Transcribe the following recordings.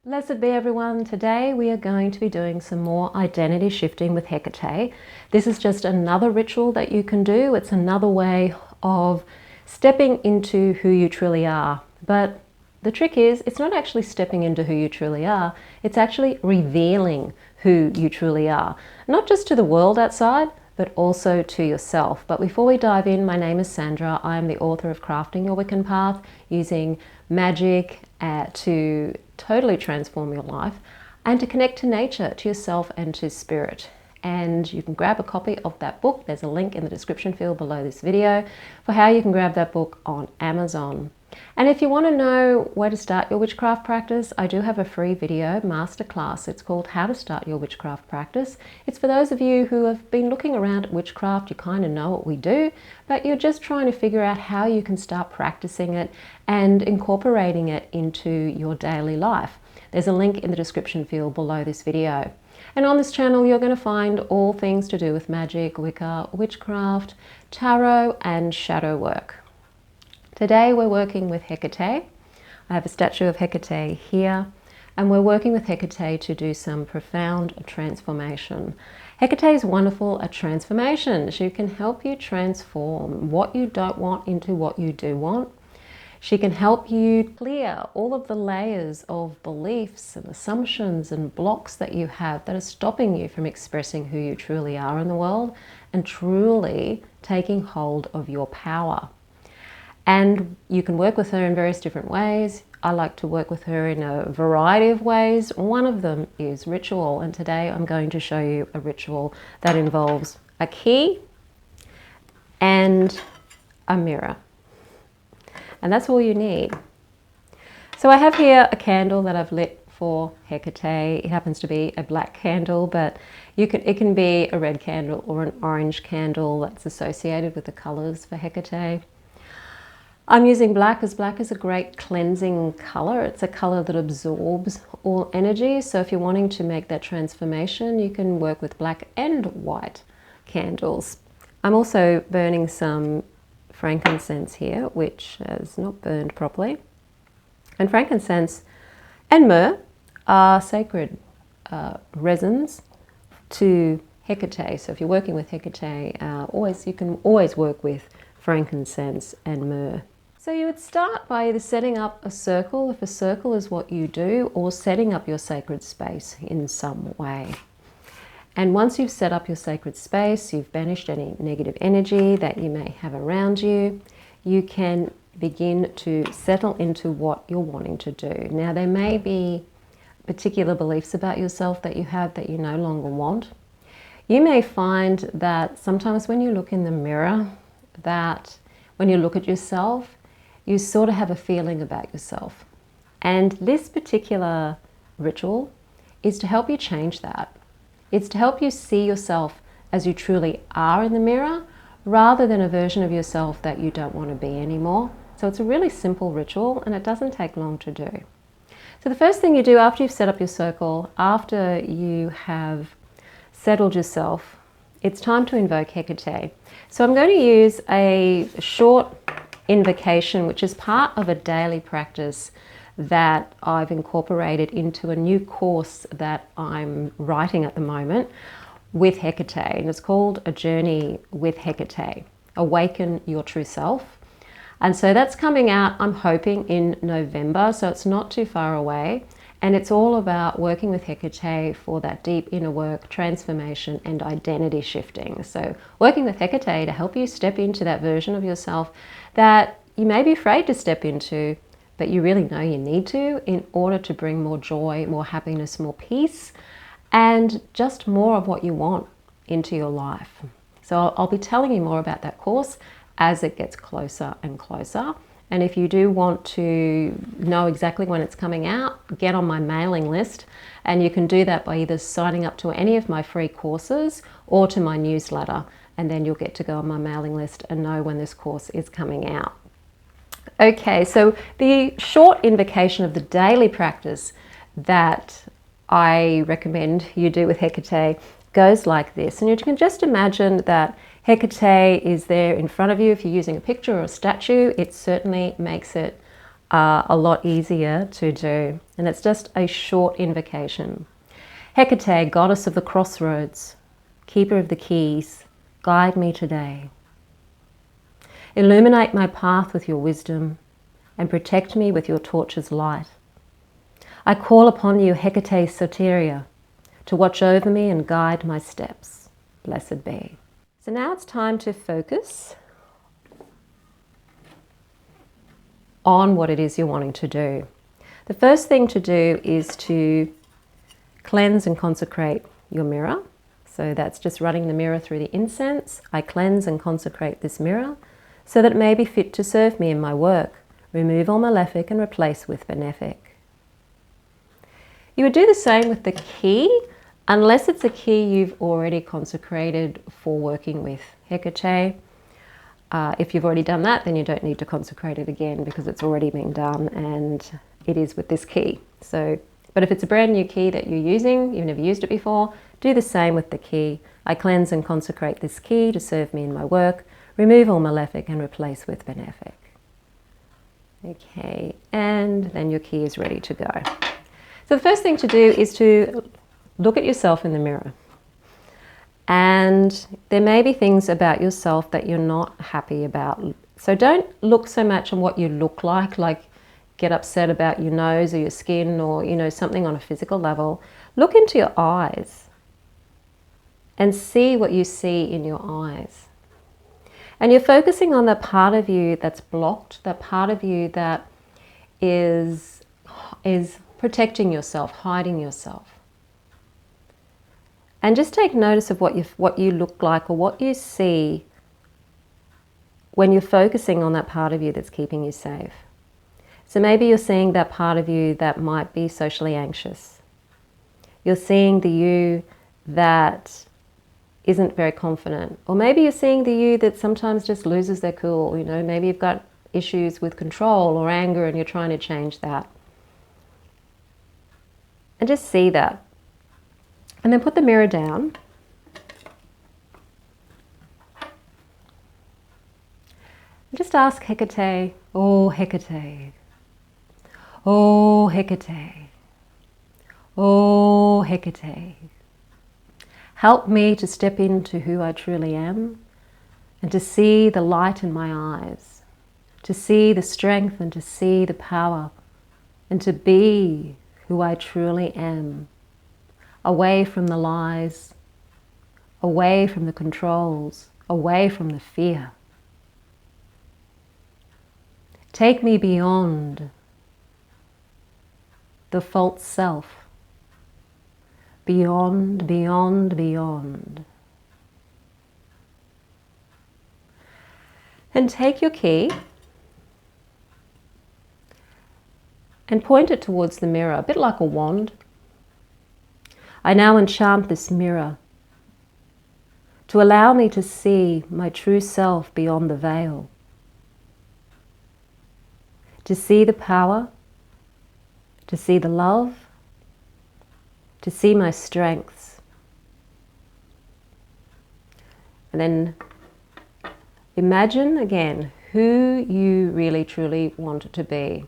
Blessed be everyone. Today we are going to be doing some more identity shifting with Hekate. This is just another ritual that you can do. It's another way of stepping into who you truly are. But the trick is, it's not actually stepping into who you truly are, it's actually revealing who you truly are. Not just to the world outside, but also to yourself. But before we dive in, my name is Sandra. I am the author of Crafting Your Wiccan Path, using Magick to totally transform your life and to connect to nature, to yourself and to spirit. And you can grab a copy of that book. There's a link in the description field below this video for how you can grab that book on Amazon. And if you want to know where to start your witchcraft practice, I do have a free video masterclass. It's called How to Start Your Witchcraft Practice. It's for those of you who have been looking around at witchcraft. You kind of know what we do, but you're just trying to figure out how you can start practicing it and incorporating it into your daily life. There's a link in the description field below this video. And on this channel, you're going to find all things to do with magic, Wicca, witchcraft, tarot, and shadow work. Today we're working with Hekate. I have a statue of Hekate here, and we're working with Hekate to do some profound transformation. Hekate is wonderful at transformation. She can help you transform what you don't want into what you do want. She can help you clear all of the layers of beliefs and assumptions and blocks that you have that are stopping you from expressing who you truly are in the world and truly taking hold of your power. And you can work with her in various different ways. I like to work with her in a variety of ways. One of them is ritual, and today I'm going to show you a ritual that involves a key and a mirror. And that's all you need. So I have here a candle that I've lit for Hekate. It happens to be a black candle, but it can be a red candle or an orange candle that's associated with the colors for Hekate. I'm using black as black is a great cleansing color. It's a color that absorbs all energy. So if you're wanting to make that transformation, you can work with black and white candles. I'm also burning some frankincense here, which has not burned properly. And frankincense and myrrh are sacred resins to Hekate. So if you're working with Hekate, you can always work with frankincense and myrrh. So you would start by either setting up a circle, if a circle is what you do, or setting up your sacred space in some way. And once you've set up your sacred space, you've banished any negative energy that you may have around you, you can begin to settle into what you're wanting to do. Now, there may be particular beliefs about yourself that you have that you no longer want. You may find that sometimes when you look in the mirror, that when you look at yourself, you sort of have a feeling about yourself. And this particular ritual is to help you change that. It's to help you see yourself as you truly are in the mirror, rather than a version of yourself that you don't want to be anymore. So it's a really simple ritual, and it doesn't take long to do. So the first thing you do after you've set up your circle, after you have settled yourself, it's time to invoke Hekate. So I'm going to use a short invocation, which is part of a daily practice that I've incorporated into a new course that I'm writing at the moment with Hekate. And it's called A Journey with Hekate, Awaken Your True Self. And so that's coming out, I'm hoping, in November, so it's not too far away. And it's all about working with Hekate for that deep inner work, transformation, and identity shifting. So working with Hekate to help you step into that version of yourself that you may be afraid to step into, but you really know you need to in order to bring more joy, more happiness, more peace, and just more of what you want into your life. So I'll be telling you more about that course as it gets closer and closer. And if you do want to know exactly when it's coming out, get on my mailing list. And you can do that by either signing up to any of my free courses or to my newsletter. And then you'll get to go on my mailing list and know when this course is coming out. Okay, so the short invocation of the daily practice that I recommend you do with Hekate goes like this. And you can just imagine that Hekate is there in front of you. If you're using a picture or a statue, it certainly makes it are a lot easier to do. And it's just a short invocation. Hekate, goddess of the crossroads, keeper of the keys, guide me today. Illuminate my path with your wisdom and protect me with your torch's light. I call upon you, Hekate Soteria, to watch over me and guide my steps. Blessed be. So now it's time to focus on what it is you're wanting to do. The first thing to do is to cleanse and consecrate your mirror. So that's just running the mirror through the incense. I cleanse and consecrate this mirror so that it may be fit to serve me in my work. Remove all malefic and replace with benefic. You would do the same with the key, unless it's a key you've already consecrated for working with Hekate. If you've already done that, then you don't need to consecrate it again because it's already been done and it is with this key. But if it's a brand new key that you're using, you've never used it before, do the same with the key. I cleanse and consecrate this key to serve me in my work. Remove all malefic and replace with benefic. Okay, and then your key is ready to go. So the first thing to do is to look at yourself in the mirror. And there may be things about yourself that you're not happy about. So don't look so much on what you look like get upset about your nose or your skin or, something on a physical level. Look into your eyes and see what you see in your eyes. And you're focusing on that part of you that's blocked, that part of you that is protecting yourself, hiding yourself. And just take notice of what you look like or what you see when you're focusing on that part of you that's keeping you safe. So maybe you're seeing that part of you that might be socially anxious. You're seeing the you that isn't very confident. Or maybe you're seeing the you that sometimes just loses their cool. Maybe you've got issues with control or anger and you're trying to change that. And just see that. And then put the mirror down. And just ask Hekate, oh Hekate, oh Hekate, oh Hekate. Help me to step into who I truly am and to see the light in my eyes, to see the strength and to see the power and to be who I truly am. Away from the lies, away from the controls, away from the fear. Take me beyond the false self, beyond, beyond, beyond. And take your key and point it towards the mirror, a bit like a wand. I now enchant this mirror to allow me to see my true self beyond the veil, to see the power, to see the love, to see my strengths. And then imagine again who you really truly want to be.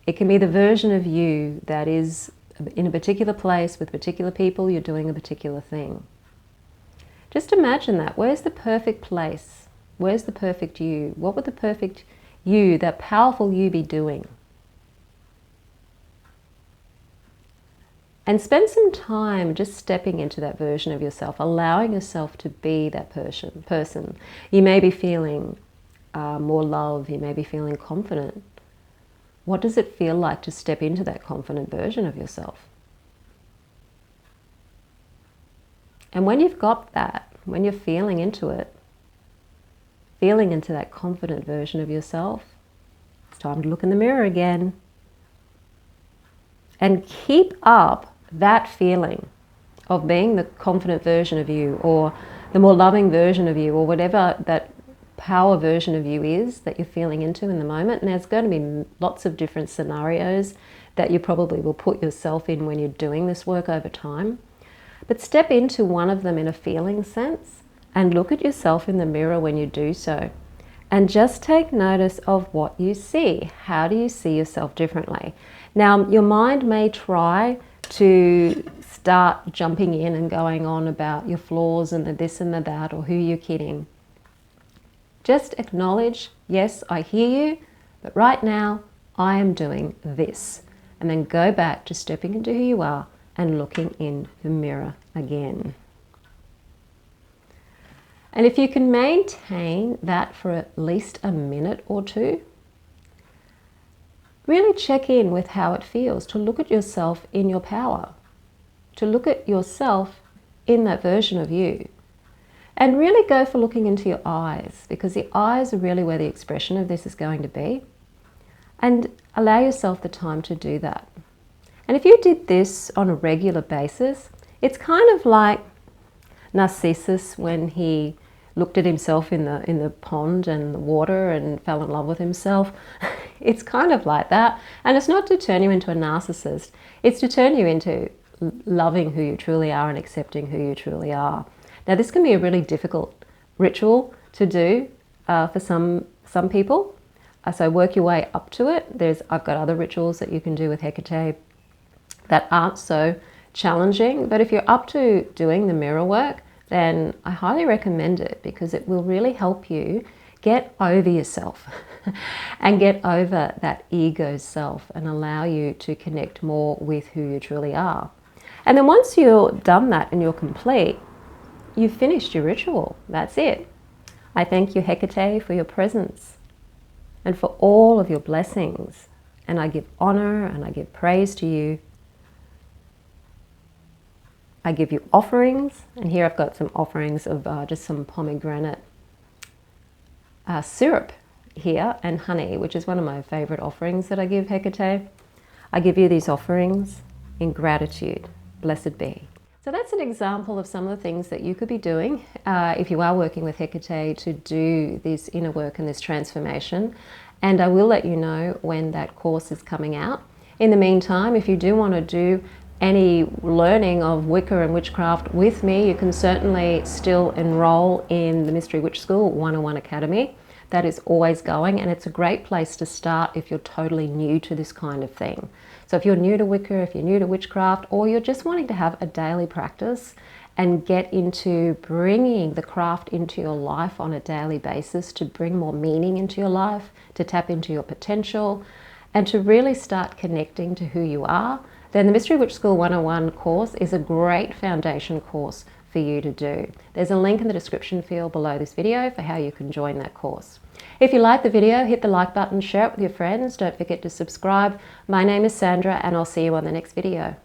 It can be the version of you that is in a particular place with particular people, you're doing a particular thing. Just imagine that. Where's the perfect place? Where's the perfect you? What would the perfect you, that powerful you, be doing? And spend some time just stepping into that version of yourself, allowing yourself to be that person. You may be feeling more love, you may be feeling confident. What does it feel like to step into that confident version of yourself? And when you've got that, when you're feeling into it, feeling into that confident version of yourself, it's time to look in the mirror again. And keep up that feeling of being the confident version of you, or the more loving version of you, or whatever that power version of you is that you're feeling into in the moment. And there's going to be lots of different scenarios that you probably will put yourself in when you're doing this work over time. But step into one of them in a feeling sense and look at yourself in the mirror when you do so. and just take notice of what you see. How do you see yourself differently? Now, your mind may try to start jumping in and going on about your flaws and the this and the that, or who you're kidding. Just acknowledge, yes, I hear you, but right now I am doing this. And then go back to stepping into who you are and looking in the mirror again. And if you can maintain that for at least a minute or two, really check in with how it feels to look at yourself in your power, to look at yourself in that version of you. And really go for looking into your eyes, because the eyes are really where the expression of this is going to be. And allow yourself the time to do that. And if you did this on a regular basis, it's kind of like Narcissus when he looked at himself in the pond and the water and fell in love with himself. It's kind of like that. And it's not to turn you into a narcissist. It's to turn you into loving who you truly are and accepting who you truly are. Now, this can be a really difficult ritual to do for some people. So work your way up to it. I've got other rituals that you can do with Hekate that aren't so challenging. But if you're up to doing the mirror work, then I highly recommend it, because it will really help you get over yourself and get over that ego self and allow you to connect more with who you truly are. And then once you've done that and you're complete, you've finished your ritual. That's it. I thank you, Hekate, for your presence and for all of your blessings. And I give honor and I give praise to you. I give you offerings, and here I've got some offerings of just some pomegranate syrup here and honey, which is one of my favorite offerings that I give Hekate. I give you these offerings in gratitude. Blessed be. So that's an example of some of the things that you could be doing if you are working with Hekate to do this inner work and this transformation. And I will let you know when that course is coming out. In the meantime, if you do want to do any learning of Wicca and witchcraft with me, you can certainly still enroll in the Mystery Witch School 101 Academy. That is always going, and it's a great place to start if you're totally new to this kind of thing. So if you're new to Wicca, if you're new to witchcraft, or you're just wanting to have a daily practice and get into bringing the craft into your life on a daily basis, to bring more meaning into your life, to tap into your potential, and to really start connecting to who you are, then the Mystery Witch School 101 course is a great foundation course for you to do. There's a link in the description field below this video for how you can join that course. If you like the video, hit the like button, share it with your friends. Don't forget to subscribe. My name is Sandra, and I'll see you on the next video.